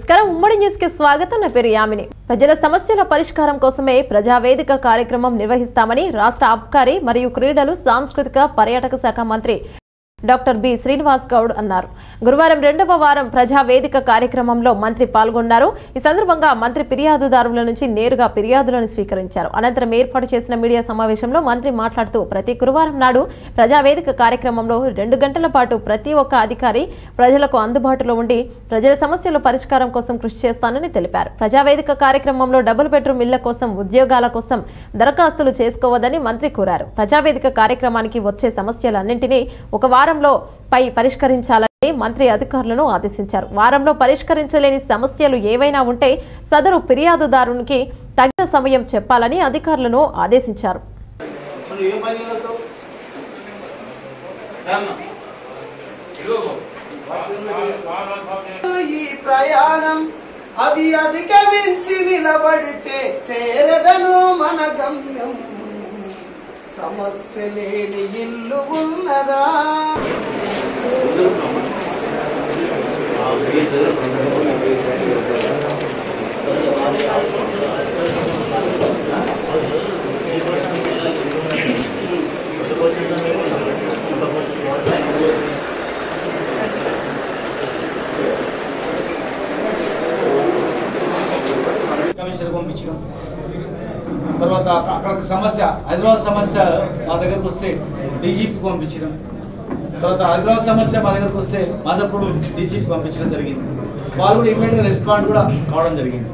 నమస్కారం ఉమ్మడి న్యూస్ కి స్వాగతం నా పేరు యామిని ప్రజల సమస్యల పరిష్కారం కోసమే ప్రజావేదిక కార్యక్రమం నిర్వహిస్తామని రాష్ట్ర అబ్కారీ మరియు క్రీడలు సాంస్కృతిక పర్యాటక శాఖ మంత్రి డాక్టర్ బి శ్రీనివాస్ గౌడ్ అన్నారు. గురువారం రెండవ వారం ప్రజావేదిక కార్యక్రమంలో మంత్రి పాల్గొన్నారు. ఈ సందర్భంగా మంత్రి ఫిర్యాదుదారుల నుంచి నేరుగా ఫిర్యాదులను స్వీకరించారు. అనంతరం ఏర్పాటు చేసిన మీడియా సమావేశంలో మంత్రి మాట్లాడుతూ ప్రతి గురువారం నాడు ప్రజావేదిక కార్యక్రమంలో 2 గంటల పాటు ప్రతి ఒక్క అధికారి ప్రజలకు అందుబాటులో ఉండి ప్రజల సమస్యల పరిష్కారం కోసం కృషి చేస్తానని తెలిపారు. ప్రజావేదిక కార్యక్రమంలో డబుల్ బెడ్రూమ్ ఇళ్ల కోసం ఉద్యోగాల కోసం దరఖాస్తులు చేసుకోవద్దని మంత్రి కోరారు. ప్రజావేదిక కార్యక్రమానికి వచ్చే సమస్యలన్నింటినీ ఒక వారంలో పరిష్కరించాలని మంత్రి అధికారులను ఆదేశించారు. వారంలో పరిష్కరించలేని సమస్యలు ఏవైనా ఉంటే సదరు ఫిర్యాదుదారునికి తగిన సమయం చెప్పాలని అధికారులను ఆదేశించారు. ఈ ప్రయాణం అవి అధిగమించి నిలబడితే చేరదను మన గమ్యం. సమస్య లేని ఇల్లు ఉన్నదా? కమిషనర్ పంపించడం తర్వాత అక్కడ సమస్య హైదరాబాద్ సమస్య మా దగ్గరకు వస్తే డీజీపీ పంపించడం, తర్వాత హైదరాబాద్ సమస్య మా దగ్గరకు వస్తే మాధవపూర్ డీసీపీ పంపించడం జరిగింది. వాళ్ళు కూడా ఇమ్మీడియట్గా రెస్పాండ్ కూడా కావడం జరిగింది.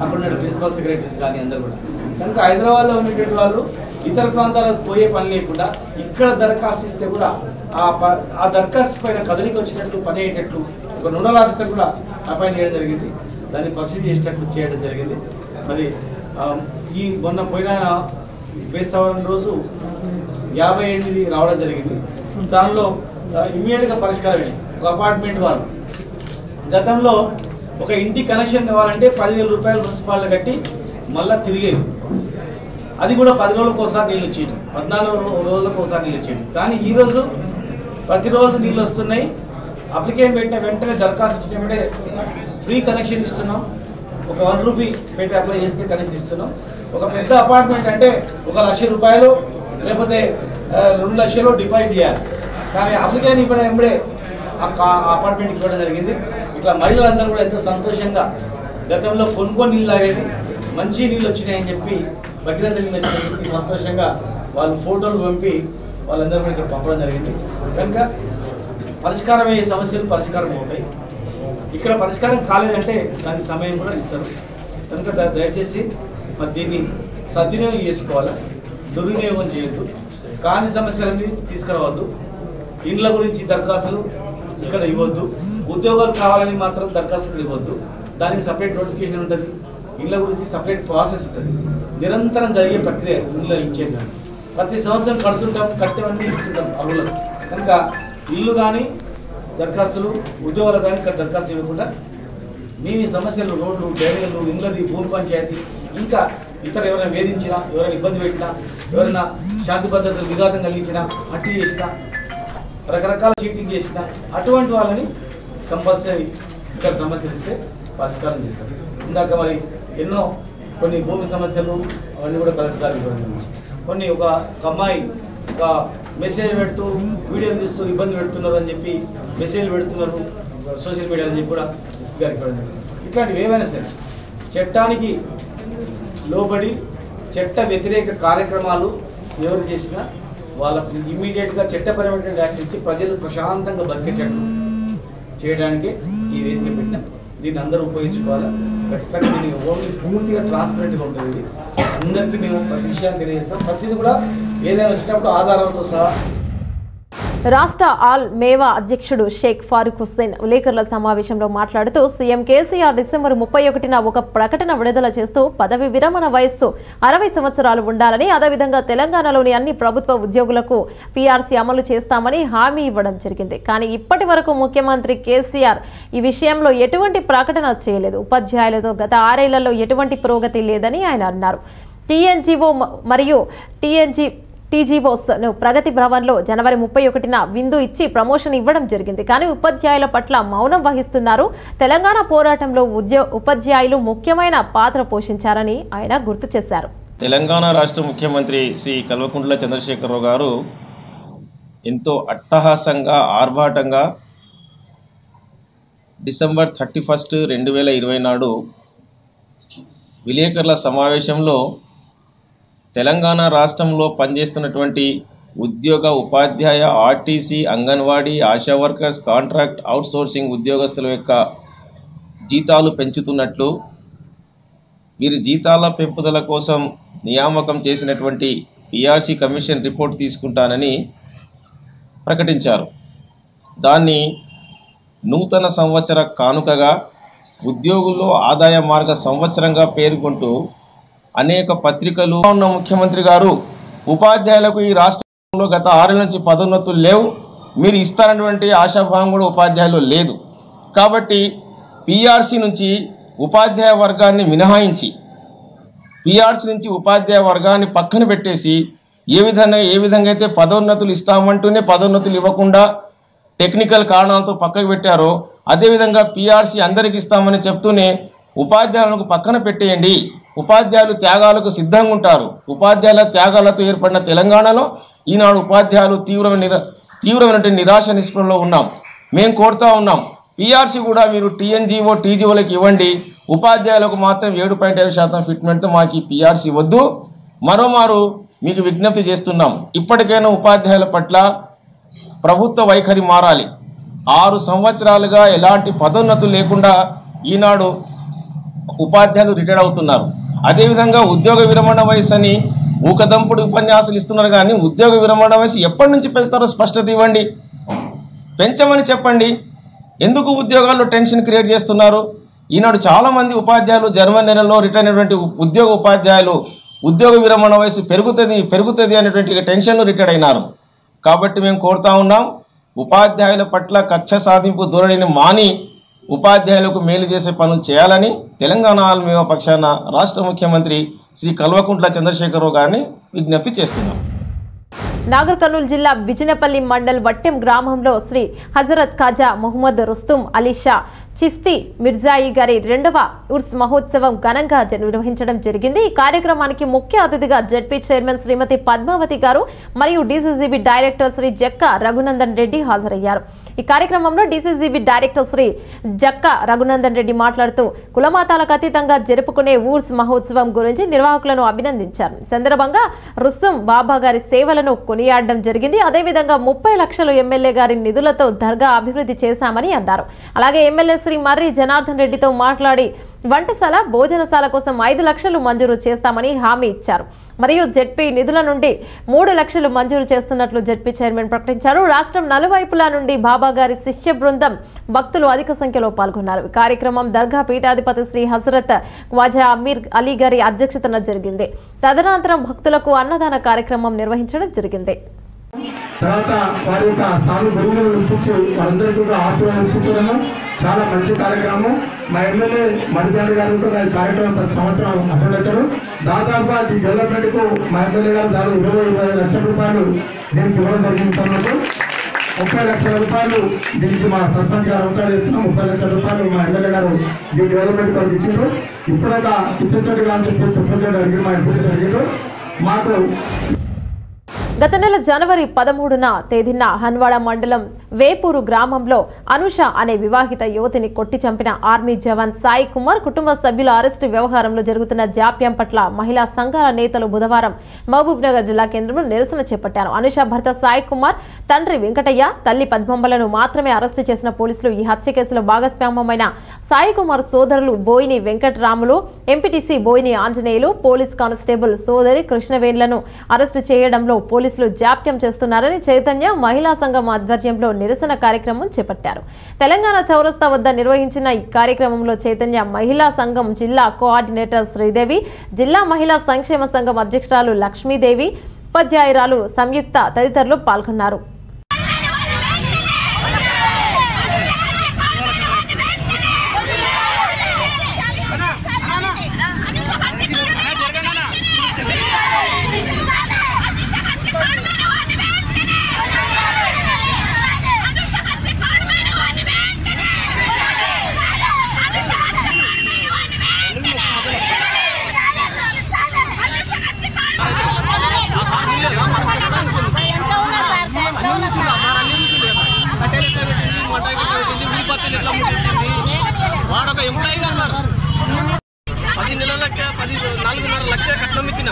అక్కడ ఉన్న ప్రిన్సిపల్ సెక్రటరీస్ కానీ అందరూ కూడా. కనుక హైదరాబాద్లో ఉన్నటువంటి వాళ్ళు ఇతర ప్రాంతాలకు పోయే పని లేకుండా ఇక్కడ దరఖాస్తు ఇస్తే కూడా ఆ దరఖాస్తు పైన కదలిక వచ్చేటట్లు పని అయ్యేటట్లు ఒక నోడల్ ఆఫీసర్ కూడా అపాయింట్ చేయడం జరిగింది. దాన్ని పరిశీలి చేసేటట్లు చేయడం జరిగింది. మరి ఈ మొన్న పోయిన బేసవరం రోజు 58 రావడం జరిగింది. దానిలో ఇమ్మీడియట్గా పరిష్కారమే. ఒక అపార్ట్మెంట్ వాళ్ళు గతంలో ఒక ఇంటి కనెక్షన్ కావాలంటే 10,000 రూపాయలు మున్సిపాలిటీ కట్టి మళ్ళీ తిరిగేది. అది కూడా 10 రోజులకు ఒకసారి నీళ్ళు వచ్చేది, 14 రోజులకు ఒకసారి నీళ్ళు వచ్చేది. కానీ ఈరోజు ప్రతిరోజు నీళ్ళు వస్తున్నాయి. అప్లికేషన్ పెట్టిన వెంటనే దరఖాస్తు ఇచ్చిన వెంటనే ఫ్రీ కనెక్షన్ ఇస్తున్నాం. ఒక 1 రూపీ పెట్టి అప్లై చేస్తే కనెక్షన్ ఇస్తున్నాం. ఒక పెద్ద అపార్ట్మెంట్ అంటే 1,00,000 రూపాయలు లేకపోతే 2 లక్షలు డిపాజిట్ చేయాలి. కానీ అప్లికేషన్ ఇవ్వడం ఎంబడే అపార్ట్మెంట్కి ఇవ్వడం జరిగింది. ఇట్లా మహిళలందరూ కూడా ఎంతో సంతోషంగా గతంలో కొనుక్కొని నీళ్ళు తాగేది, మంచి నీళ్ళు వచ్చినాయని చెప్పి భగీరథ నీళ్ళు వచ్చినాయని చెప్పి సంతోషంగా వాళ్ళు ఫోటోలు పంపి వాళ్ళందరూ కూడా ఇక్కడ పంపడం జరిగింది. కనుక పరిష్కారం అయ్యే సమస్యలు పరిష్కారం అవుతాయి. ఇక్కడ పరిష్కారం కాలేదంటే దానికి సమయం కూడా ఇస్తారు. కనుక దయచేసి మరి దీన్ని సద్వినియోగం చేసుకోవాలి, దుర్వినియోగం చేయొద్దు, కాని సమస్యలన్నీ తీసుకురావద్దు. ఇండ్ల గురించి దరఖాస్తులు ఇక్కడ ఇవ్వద్దు, ఉద్యోగాలు కావాలని మాత్రం దరఖాస్తులు ఇవ్వద్దు. దానికి సపరేట్ నోటిఫికేషన్ ఉంటుంది, ఇండ్ల గురించి సపరేట్ ప్రాసెస్ ఉంటుంది. నిరంతరం జరిగే ప్రక్రియ ఇండ్ల ఇచ్చేదాన్ని ప్రతి సంవత్సరం కడుతుంటాం, కట్టేవన్నీ ఇస్తుంటాం అర్హులకు. కనుక ఇల్లు కానీ దరఖాస్తులు ఉద్యోగాలు కానీ ఇక్కడ దరఖాస్తు ఇవ్వకుండా మీ సమస్యలు రోడ్లు డ్రైనేజీలు ఇండ్లది భూమి పంచాయతీ ఇంకా ఇతర ఎవరైనా వేధించినా ఎవరైనా ఇబ్బంది పెట్టినా ఎవరైనా శాంతి భద్రతలు విఘాతం కలిగించినా హత్య చేసినా రకరకాల చీటింగ్ చేసినా అటువంటి వాళ్ళని కంపల్సరీ ఇక్కడ సమస్యలు ఇస్తే పరిష్కారం చేస్తారు. ఇందాక మరి ఎన్నో కొన్ని భూమి సమస్యలు అవన్నీ కూడా కలెక్టర్ ఇవ్వడం, కొన్ని ఒక అమ్మాయి ఒక మెసేజ్ పెడుతూ వీడియోలు తీస్తూ ఇబ్బంది పెడుతున్నారు అని చెప్పి మెసేజ్లు పెడుతున్నారు సోషల్ మీడియా అని చెప్పి కూడా ఎస్పీ గారికి ఇవ్వడం. ఇట్లాంటివి ఏమైనా సరే చట్టానికి లోబడి చట్ట వ్యతిరేక కార్యక్రమాలు ఎవరు చేసినా వాళ్ళకు ఇమ్మీడియట్గా చట్టపరమైన యాక్షన్ ఇచ్చి ప్రజలు ప్రశాంతంగా బతికేటట్టు చేయడానికే ఈ వేదిక పెట్టిన. దీన్ని అందరూ ఉపయోగించుకోవాలి. ఖచ్చితంగా దీన్ని ఓన్లీ పూర్తిగా ట్రాన్స్పరెంట్గా ఉంటుంది. అందరికీ మేము ప్రతి విషయాన్ని తెలియజేస్తాం. ప్రతిదీ కూడా ఏదైనా వచ్చినప్పుడు ఆధారాలతో సహా. రాష్ట్ర ఆల్ మేవా అధ్యక్షుడు షేక్ ఫారూక్ హుస్సేన్ విలేకరుల సమావేశంలో మాట్లాడుతూ సీఎం కేసీఆర్ డిసెంబర్ 31న ఒక ప్రకటన విడుదల చేస్తూ పదవి విరమణ వయస్సు 60 సంవత్సరాలు ఉండాలని, అదేవిధంగా తెలంగాణలోని అన్ని ప్రభుత్వ ఉద్యోగులకు పీఆర్సీ అమలు చేస్తామని హామీ ఇవ్వడం జరిగింది. కానీ ఇప్పటి వరకు ముఖ్యమంత్రి కేసీఆర్ ఈ విషయంలో ఎటువంటి ప్రకటన చేయలేదు. ఉపాధ్యాయులతో గత 6 ఏళ్లలో ఎటువంటి పురోగతి లేదని ఆయన అన్నారు. టీఎన్జీఓ మరియు టీజీఓస్ ను ప్రగతి భవన్లో జనవరి 31న విందు ఇచ్చి ప్రమోషన్ ఇవ్వడం జరిగింది. కానీ ఉపాధ్యాయుల పట్ల మౌనం వహిస్తున్నారు. తెలంగాణ పోరాటంలో ఉపాధ్యాయులు ముఖ్యమైన పాత్ర పోషించారని ఆయన గుర్తు చేశారు. తెలంగాణ రాష్ట్ర ముఖ్యమంత్రి శ్రీ కల్వకుంట్ల చంద్రశేఖరరావు గారు ఎంతో అట్టహాసంగా ఆర్భాటంగా డిసెంబర్ 31, 2020 నాడు విలేకరుల సమావేశంలో తెలంగాణ రాష్ట్రంలో పనిచేస్తున్నటువంటి ఉద్యోగ ఉపాధ్యాయ RTC anganwadi ASHA workers contract outsourcing ఉద్యోగస్తుల యొక్క జీతాలు పెంచుతున్నట్లు వీరి జీతాల పెంపుదల కోసం నియామకం చేసినటువంటి పిఆర్సీ కమిషన్ రిపోర్ట్ తీసుకుంటానని ప్రకటించారు. దాన్ని నూతన సంవత్సర కానుకగా ఉద్యోగుల్లో ఆదాయ మార్గ సంవత్సరంగా పేర్కొంటూ అనేక పత్రికలు ఉన్న ముఖ్యమంత్రి గారు ఉపాధ్యాయులకు ఈ రాష్ట్రంలో గత 6 నుంచి పదోన్నతులు లేవు, మీరు ఇస్తారన్నటువంటి ఆశాభావం కూడా ఉపాధ్యాయులు లేదు. కాబట్టి పిఆర్సీ నుంచి ఉపాధ్యాయ వర్గాన్ని మినహాయించి పిఆర్సీ నుంచి ఉపాధ్యాయ వర్గాన్ని పక్కన పెట్టేసి ఏ విధంగా అయితే పదోన్నతులు ఇస్తామంటూనే పదోన్నతులు ఇవ్వకుండా టెక్నికల్ కారణాలతో పక్కకు పెట్టారో అదేవిధంగా పిఆర్సీ అందరికి ఇస్తామని చెప్తూనే ఉపాధ్యాయులకు పక్కన పెట్టేయండి. ఉపాధ్యాయులు త్యాగాలకు సిద్ధంగా ఉంటారు. ఉపాధ్యాయుల త్యాగాలతో ఏర్పడిన తెలంగాణలో ఈనాడు ఉపాధ్యాయులు తీవ్రమైన నిరాశ నిస్పృహలో ఉన్నాం. మేము కోరుతా ఉన్నాం, పిఆర్సీ కూడా మీరు టీఎన్జీఓ టీజీఓలకు ఇవ్వండి, ఉపాధ్యాయులకు మాత్రం 7.5% ఫిట్మెంట్తో మాకు ఈ పిఆర్సీ వద్దు. మరోమారు మీకు విజ్ఞప్తి చేస్తున్నాం, ఇప్పటికైనా ఉపాధ్యాయుల పట్ల ప్రభుత్వ వైఖరి మారాలి. 6 సంవత్సరాలుగా ఎలాంటి పదోన్నతులు లేకుండా ఈనాడు ఉపాధ్యాయులు రిటైర్ అవుతున్నారు. అదేవిధంగా ఉద్యోగ విరమణ వయసు అని ఊకదంపుడు ఉపన్యాసాలు ఇస్తున్నారు. కానీ ఉద్యోగ విరమణ వయసు ఎప్పటి నుంచి పెంచుతారో స్పష్టత ఇవ్వండి, పెంచమని చెప్పండి. ఎందుకు ఉద్యోగాల్లో టెన్షన్ క్రియేట్ చేస్తున్నారు? ఈనాడు చాలామంది ఉపాధ్యాయులు జర్మన్ నెలలో రిటైర్ అయినటువంటి ఉద్యోగ ఉపాధ్యాయులు ఉద్యోగ విరమణ వయసు పెరుగుతుంది అనేటువంటి టెన్షన్లు రిటైర్ అయినారు. కాబట్టి మేము కోరుతా ఉన్నాం, ఉపాధ్యాయుల పట్ల కక్ష సాధింపు ధోరణిని మాని ఉపాధ్యాయులకు మేలు చేసే పనులు చేయాలని తెలంగాణ ఆల్మీవ పక్షాన రాష్ట్ర ముఖ్యమంత్రి శ్రీ కల్వకుంట్ల చంద్రశేఖరరావు గారిని విజ్ఞప్తి చేస్తున్నాం. నాగర్ కర్నూలు జిల్లా బిజినపల్లి మండల్ వట్టెం గ్రామంలో శ్రీ హజరత్ ఖాజా మొహమ్మద్ రుస్తుం అలీషా చిస్తీ మిర్జాయి గారి 2వ ఉర్స్ మహోత్సవం ఘనంగా నిర్వహించడం జరిగింది. ఈ కార్యక్రమానికి ముఖ్య అతిథిగా జెడ్పీ చైర్మన్ శ్రీమతి పద్మావతి గారు మరియు డీసీసీబీ డైరెక్టర్ శ్రీ జక్క రఘునందన్ రెడ్డి హాజరయ్యారు. ఈ కార్యక్రమంలో డీసీసీబీ డైరెక్టర్ శ్రీ జక్క రఘునందన్ రెడ్డి మాట్లాడుతూ కులమతాలకు అతీతంగా జరుపుకునే ఊర్స్ మహోత్సవం గురించి నిర్వాహకులను అభినందించారు. సందర్భంగా రుస్తుం బాబా గారి సేవలను కొనియాడడం జరిగింది. అదేవిధంగా 30 లక్షలు ఎమ్మెల్యే గారి నిధులతో దర్గా అభివృద్ధి చేశామని అన్నారు. అలాగే ఎమ్మెల్యే శ్రీ మర్రి జనార్దన్ రెడ్డితో మాట్లాడి వంటశాల భోజనశాల కోసం 5 లక్షలు మంజూరు చేస్తామని హామీ ఇచ్చారు. మరియు జెడ్పీ నిధుల నుండి 3 లక్షలు మంజూరు చేస్తున్నట్లు జెడ్పీ చైర్మన్ ప్రకటించారు. రాష్ట్రం నలువైపులా నుండి బాబా గారి శిష్య బృందం భక్తులు అధిక సంఖ్యలో పాల్గొన్నారు. ఈ కార్యక్రమం దర్గా పీఠాధిపతి శ్రీ హజరత్ ఖ్వాజా అమీర్ అలీ గారి అధ్యక్షతన జరిగింది. తదనంతరం భక్తులకు అన్నదాన కార్యక్రమం నిర్వహించడం జరిగింది. తర్వాత వారి యొక్క సాగు బరువులను ఇప్పించి వారందరికీ కూడా ఆశీర్వాదం ఇప్పించడము చాలా మంచి కార్యక్రమం. మా ఎమ్మెల్యే మరిజాడి గారు కూడా ఈ కార్యక్రమం ప్రతి సంవత్సరం అటెండ్ అవుతారు. దాదాపుగా ఈ డెవలప్మెంట్కు మా ఎమ్మెల్యే గారు దాదాపు 20-25 లక్షల రూపాయలు దీనికి ఇవ్వడం జరిగింది. 30 లక్షల రూపాయలు దీనికి మా సర్పంచ్ గారు ఉంటారు చెప్తున్నాం. 30 లక్షల రూపాయలు మా ఎమ్మెల్యే గారు ఈ డెవలప్మెంట్ గారు ఇచ్చారు. ఇప్పుడొక చిత్తచోటి అని చెప్పి తిప్పచోటి అడిగి మా ఎంపీ అడిగారు. మాకు గత నెల జనవరి 13న తేదీన హన్వాడ మండలం వేపూరు గ్రామంలో అనుష అనే వివాహిత యువతిని కొట్టి చంపిన ఆర్మీ జవాన్ సాయి కుమార్ కుటుంబ సభ్యుల అరెస్టు వ్యవహారంలో జరుగుతున్న జాప్యం పట్ల మహిళా సంఘాల నేతలు బుధవారం మహబూబ్ నగర్ జిల్లా కేంద్రంలో నిరసన చేపట్టారు. అనుష భర్త సాయి కుమార్, తండ్రి వెంకటయ్య, తల్లి పద్మమ్మలను మాత్రమే అరెస్టు చేసిన పోలీసులు ఈ హత్య కేసులో భాగస్వామ్యమైన సాయి కుమార్ సోదరులు Boini Venkataramulu, MPTC Boini Anjaneyulu, police constable సోదరి కృష్ణవేణులను అరెస్టు చేయడంలో పోలీసులు జాప్యం చేస్తున్నారని చైతన్య మహిళా సంఘం ఆధ్వర్యంలో నిరసన కార్యక్రమం చేపట్టారు. తెలంగాణ చౌరస్తా వద్ద నిర్వహించిన ఈ కార్యక్రమంలో చైతన్య మహిళా సంఘం జిల్లా కోఆర్డినేటర్ శ్రీదేవి, జిల్లా మహిళా సంక్షేమ సంఘం అధ్యక్షురాలు లక్ష్మీదేవి, ఉపాధ్యాయురాలు సంయుక్త తదితరులు పాల్గొన్నారు. 4.5 లక్షల కట్నం ఇచ్చిన.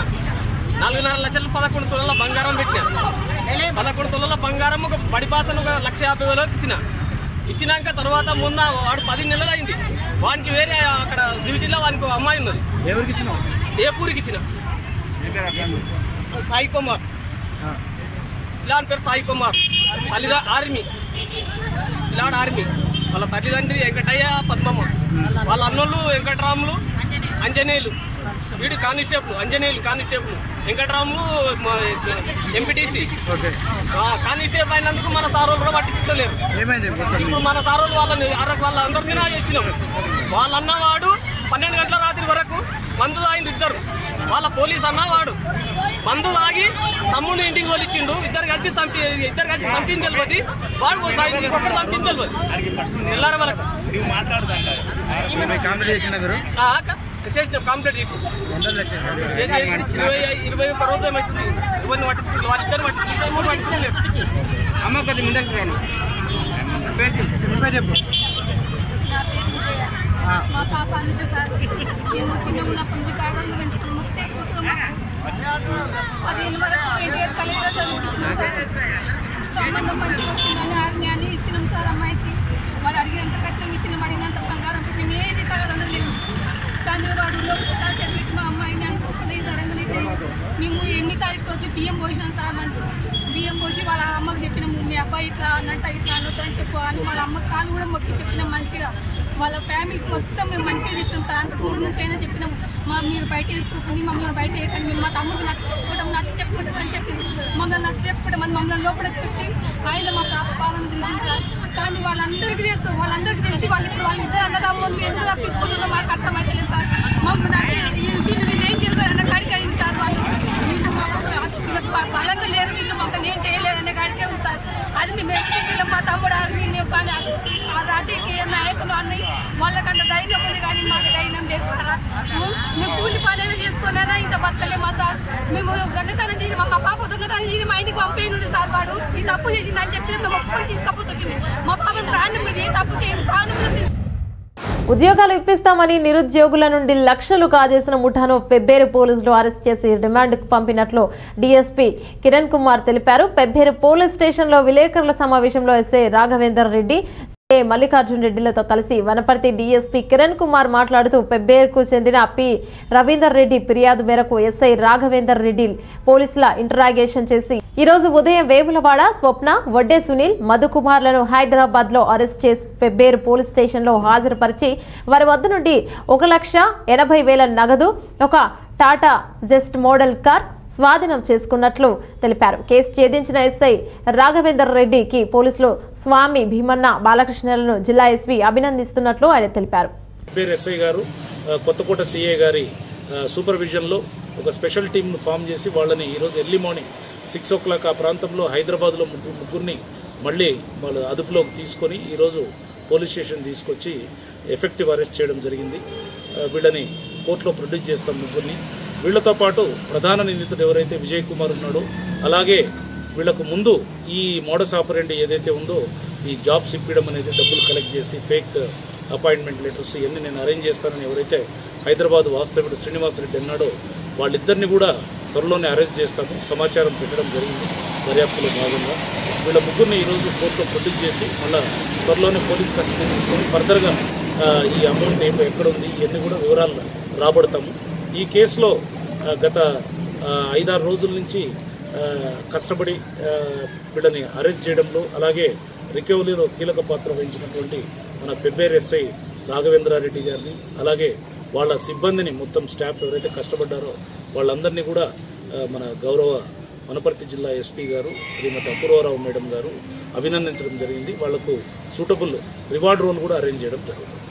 4.5 లక్షలు 11 తులాల బంగారం పెట్టిన. 11 తులాల బంగారం ఒక బడి పాసను 1,50,000 ఇచ్చినాక తర్వాత మొన్న వాడు 10 నెలలు అయింది. వానికి వేరే అక్కడ డ్యూటీలో వానికి అమ్మాయి ఉన్నది. ఎవరికి ఇచ్చినావు? ఏ పూరికి ఇచ్చిన? సాయి కుమార్. ఇలాంటి పేరు సాయి కుమార్. ఆర్మీ, ఇలాంటి ఆర్మీ. వాళ్ళ తల్లిదండ్రి వెంకటయ్య, పద్మమ్మ. వాళ్ళ అన్నోళ్ళు వెంకటరాములు, అంజనేయులు. వీడు constable, Anjaneyulu constable, Venkataramulu MPTC. Constable అయినందుకు మన సారోళ్ళు కూడా పట్టించుకోలేరు. ఇప్పుడు మన సారోళ్ళు వాళ్ళందరికీ ఇచ్చినాం. వాళ్ళ అన్నవాడు 12 గంటల రాత్రి వరకు మందు తాగిండు. ఇద్దరు వాళ్ళ పోలీస్ అన్నవాడు మందు తాగి తమ్ముని ఇంటికి తోలిచ్చిండు. ఇద్దరు కలిసి చంపింది తెలియదు. వాడు ఒక్కడు చంపింది తెలియదు. తెల్లారి వరకు చేసిన కంప్లీట్ చేసి 21 రోజు ఏమవుతుంది. ఇవన్నీ పట్టించుకుంటారు. వాళ్ళిద్దరు పట్టించుకోలేదు. అమ్మ కొద్ది ముందంటే మా పాప అనుజ సార్. నేను చిన్నగా ఉన్నప్పటి నుంచి కారణంగా పెంచుకున్నాం. ఒకటే కూతురు. 10 వరకు ఎన్టీఆర్ కళలో చదివించినాం సార్. సంబంధం మంచిగా వచ్చిందని ఆర్మీ అని ఇచ్చినాం సార్. అమ్మాయికి వాళ్ళు అడిగినంత కట్నం ఇచ్చినాం. అడిగినంత బంగారం పెట్టిన ఏది కళలో లేదు. కానీ వాడు చదివించి మా అమ్మాయిని అనుకోకుండా సడన్గా మేము 8వ తారీఖు రోజు బియ్యం పోసినాం సార్. మంచిగా బియ్యం పోసి వాళ్ళ అమ్మకి చెప్పినాము, మీ అబ్బాయి ఇట్లా అన్నట్టు ఇట్లా అనొద్దు అని చెప్పు అని వాళ్ళ అమ్మ కాలు కూడా మొక్కి చెప్పినాం. మంచిగా వాళ్ళ ఫ్యామిలీకి మొత్తం మేము మంచిగా చెప్పినాం సార్. అంతకు ముందు నుంచి అయినా చెప్పినాము, మీరు బయట వేసుకోకండి, మమ్మల్ని బయట వేయకండి, మేము మా తమ్ముడికి నచ్చ చెప్పుకుంటాం అని చెప్పింది. మమ్మల్ని నచ్చ చెప్పుకుంటాం అని మమ్మల్ని లోపల చెప్పి ఆయన మా పాప పాలను తెలిసింది సార్. కానీ వాళ్ళందరికీ తెలిసి వాళ్ళు ఇప్పుడు వాళ్ళిద్దరు అన్నదమ్ములు ఎందుకు తప్పించుకుంటున్నారో మాకు అర్థమైతే లేదు సార్. మమ్మల్ని వీళ్ళు ఏం చేశారన్న కాడికి అయింది సార్. వాళ్ళు వీళ్ళకి బలంగా లేరు, వీళ్ళు మమ్మల్ని ఏం చేయలేరనే కాడికే ఉంది సార్. అది మేము ఎప్పుడు మా తమ్ముడు ఆర్మీ మేము. కానీ ఆ రాజకీయ నాయకులు అన్నీ వాళ్ళకంత ధైర్యం ఉంది, కానీ మాకు ధైర్యం చేస్తారా? మేము కూలి పనైనా చేసుకున్నా ఇంకా బతకలేమా సార్? మేము దొంగతనం చేసి మా పాప దొంగతనం చేసి మా ఇంటికి పంపేయండి సార్. వాడు ఈ తప్పు చేసిందని చెప్పి మేము ఒప్పుకొని తీసుకపోతుంది. మా పాపను ప్రాణం మీద ఏ తప్పు చేయండి, ప్రాణం మీద. ఉద్యోగాలు ఇప్పిస్తామని నిరుద్యోగుల నుండి లక్షలు కాజేసిన ముఠాను పెబ్బేరు పోలీసులు అరెస్ట్ చేసి రిమాండ్కు పంపినట్లు డీఎస్పీ కిరణ్ కుమార్ తెలిపారు. పెబ్బేరు పోలీస్ స్టేషన్లో విలేకరుల సమావేశంలో ఎస్ఐ రాఘవేందర్ రెడ్డి, సిఐ మల్లికార్జున్ రెడ్డిలతో కలిసి వనపర్తి డీఎస్పీ కిరణ్ కుమార్ మాట్లాడుతూ పెబ్బేరుకు చెందిన పి రవీందర్ రెడ్డి ఫిర్యాదు మేరకు ఎస్ఐ రాఘవేందర్ రెడ్డి పోలీసుల ఇంటరాగేషన్ చేసి ఈరోజు ఉదయం వేములవాడ, స్వప్న, వడ్డే సునీల్, మధుకుమార్లను హైదరాబాద్ లో అరెస్ట్ చేసి పెబ్బేరు పోలీస్ స్టేషన్ లో హాజరుపరిచి వారి వద్ద నుండి 1,80,000 నగదు, ఒక టాటా జెస్ట్ మోడల్ కార్ స్వాధీనం చేసుకున్నట్లు తెలిపారు. కేసు ఛేదించిన ఎస్ఐ రాఘవేందర్ రెడ్డికి పోలీసులు స్వామి భీమన్న బాలకృష్ణలను జిల్లా ఎస్పీ అభినందిస్తున్నట్లు ఆయన తెలిపారు. ఎస్ఐ గారు కొత్తకోట సిఐ గారి సూపర్విజన్లో ఒక స్పెషల్ టీంను ఫామ్ చేసి వాళ్ళని ఈరోజు ఎర్లీ మార్నింగ్ 6 o'clock ఆ ప్రాంతంలో హైదరాబాద్లో ముగ్గురిని మళ్ళీ వాళ్ళు అదుపులోకి తీసుకొని ఈరోజు పోలీస్ స్టేషన్ తీసుకొచ్చి ఎఫెక్టివ్ అరెస్ట్ చేయడం జరిగింది. వీళ్ళని కోర్టులో ప్రొడ్యూస్ చేస్తాం ముగ్గురిని. వీళ్లతో పాటు ప్రధాన నిందితుడు ఎవరైతే విజయ్ కుమార్ ఉన్నాడో, అలాగే వీళ్లకు ముందు ఈ మోడస్ ఆపరెండి ఏదైతే ఉందో ఈ జాబ్స్ ఇప్పించడం అనేది, డబ్బులు కలెక్ట్ చేసి ఫేక్ అపాయింట్మెంట్ లెటర్స్ ఇవన్నీ నేను అరేంజ్ చేస్తానని ఎవరైతే హైదరాబాద్ వాస్తవ్యుడు శ్రీనివాసరెడ్డి అన్నాడో వాళ్ళిద్దరిని కూడా త్వరలోనే అరెస్ట్ చేస్తాము. సమాచారం పెట్టడం జరిగింది దర్యాప్తులో భాగంగా. వీళ్ళ ముగ్గురిని ఈరోజు కోర్టులో ప్రొడ్యూస్ చేసి మళ్ళీ త్వరలోనే పోలీస్ కస్టడీ తీసుకొని ఫర్దర్గా ఈ అమౌంట్ ఎక్కడ ఉంది ఇవన్నీ కూడా వివరాలు రాబడతాము. ఈ కేసులో గత 5-6 రోజుల నుంచి కష్టపడి వీళ్ళని అరెస్ట్ చేయడంలో, అలాగే రికవరీలో కీలక పాత్ర వహించినటువంటి మన పెబ్బేరు ఎస్ఐ రాఘవేంద్రారెడ్డి గారిని, అలాగే వాళ్ళ సిబ్బందిని, మొత్తం స్టాఫ్ ఎవరైతే కష్టపడ్డారో వాళ్ళందరినీ కూడా మన గౌరవ వనపర్తి జిల్లా ఎస్పీ గారు శ్రీమతి అపూర్వరావు మేడం గారు అభినందించడం జరిగింది. వాళ్లకు సూటబుల్ రివార్డ్ రోల్ కూడా అరేంజ్ చేయడం జరుగుతుంది.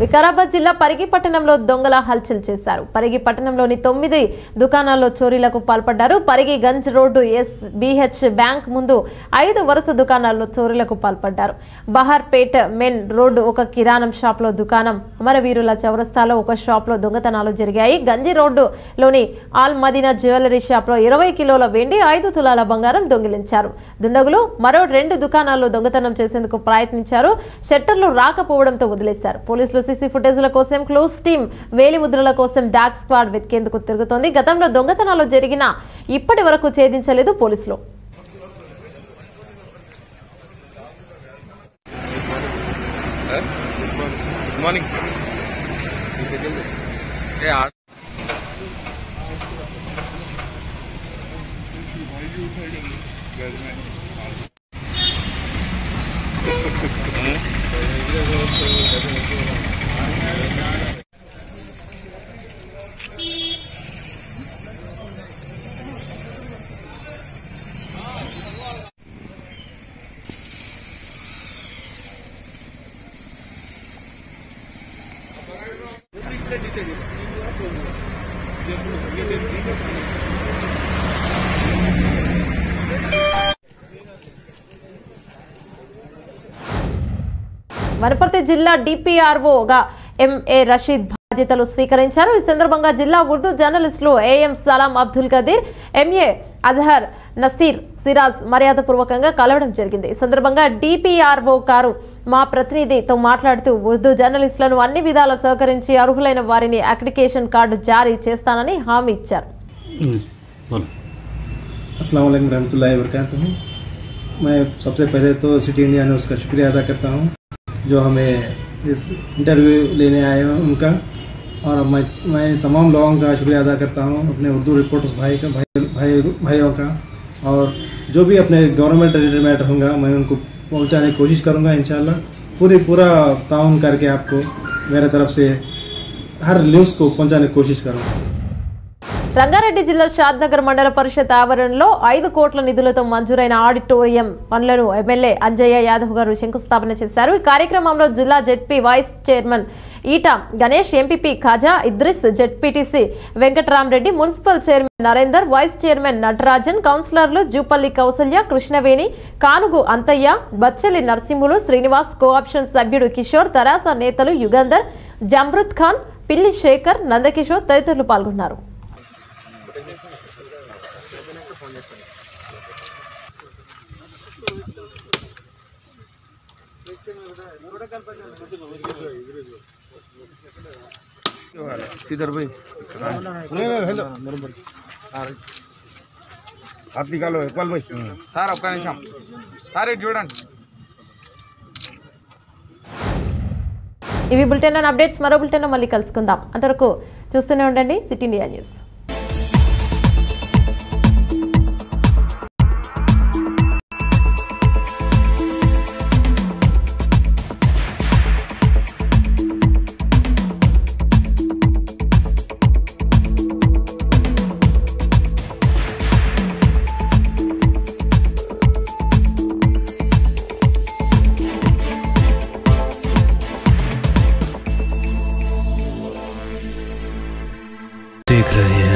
వికారాబాద్ జిల్లా పరిగి పట్టణంలో దొంగల హల్చల్ చేశారు. పరిగి పట్టణంలోని 9 దుకాణాల్లో చోరీలకు పాల్పడ్డారు. Parigi Ganj road SBH bank ముందు 5 వరుస దుకాణాల్లో చోరీలకు పాల్పడ్డారు. బహార్పేట్ మెయిన్ రోడ్డు ఒక కిరాణం షాప్లో దుకాణం, అమరవీరుల చౌరస్తాలో ఒక షాప్లో దొంగతనాలు జరిగాయి. గంజి రోడ్డులోని ఆల్ మదీనా జ్యువెలరీ షాప్లో 20 కిలోల వెండి, 5 తులాల బంగారం దొంగిలించారు. దుండగులు మరో 2 దుకాణాల్లో దొంగతనం చేసేందుకు ప్రయత్నించారు. షట్టర్లు రాకపోవడంతో వదిలేశారు. పోలీసులు సీసీ ఫుటేజ్ల కోసం క్లూస్ టీం వేలి ముద్రల కోసం డాగ్ స్క్వాడ్ వెతికేందుకు తిరుగుతోంది. గతంలో దొంగతనాలు జరిగినా ఇప్పటి వరకు ఛేదించలేదు పోలీసులు. వనపర్తి జిల్లా డిపిఆర్ఓగా ఎంఏ రషీద్ బాధ్యతలు స్వీకరించారు. ఈ సందర్భంగా జిల్లా ఉర్దూ జర్నలిస్టులు ఏఎం సలాం అబ్దుల్ కదీర్, ఎంఏ అజహర్ నసీర్ సిరాజ్ మర్యాదపూర్వకంగా కలవడం జరిగింది. ఈ సందర్భంగా డిపిఆర్ఓ గారు మా ప్రతినిధితో మాట్లాడుతూ ఉర్దూ జర్నలిస్టులను అన్ని విధాలా సహకరించి అర్హులైన వారిని అక్రిడిటేషన్ కార్డు జారీ చేస్తానని హామీ ఇచ్చారు. अस्सलाम वालेकुम रहमतुल्लाहि व बरकातहू। मैं सबसे पहले तो सिटी इंडिया न्यूज़ का शुक्रिया अदा करता हूँ जो हमें इस इंटरव्यू लेने आए हैं उनका, और मैं तमाम लोगों का शुक्रिया अदा करता हूँ, अपने उर्दू रिपोर्टर्स भाइयों का, और जो भी अपने गवर्नमेंट रिलेटेड मैटर होगा मैं उनको पहुँचाने की कोशिश करूँगा इंशाल्लाह। पूरा ताउन करके आपको मेरे तरफ से हर न्यूज़ को पहुँचाने की कोशिश करूँगा। రంగారెడ్డి జిల్లా షాద్నగర్ మండల పరిషత్ ఆవరణలో 5 కోట్ల నిధులతో మంజూరైన ఆడిటోరియం పనులను ఎమ్మెల్యే అంజయ్య యాదవ్ గారు శంకుస్థాపన చేశారు. ఈ కార్యక్రమంలో జిల్లా ZP vice chairman Eta Ganesh, MPP Khaja Idris, ZPTC Venkataramareddy, municipal chairman Narender, vice chairman Natarajan, కౌన్సిలర్లు జూపల్లి కౌసల్య, కృష్ణవేణి, కానుగు అంతయ్య, బచ్చలి నరసింహులు, శ్రీనివాస్, కోఆప్షన్ సభ్యుడు కిషోర్, తరాస నేతలు యుగంధర్, జమ్రుద్ ఖాన్, పిల్లి శేఖర్, నందకిషోర్ తదితరులు పాల్గొన్నారు. శ్రీధర్ భాయ్ ఆర్టికల్ ఇక్బాల్ భాయ్ సార్ ఒక్క నిమిషం సార్ ఇటు చూడండి. ఇవి బులెటిన్ అప్డేట్స్. మరో బులెటిన్ మళ్ళీ కలుసుకుందాం. అంతవరకు చూస్తూనే ఉండండి సిటీ ఇండియా న్యూస్. देख रहे हैं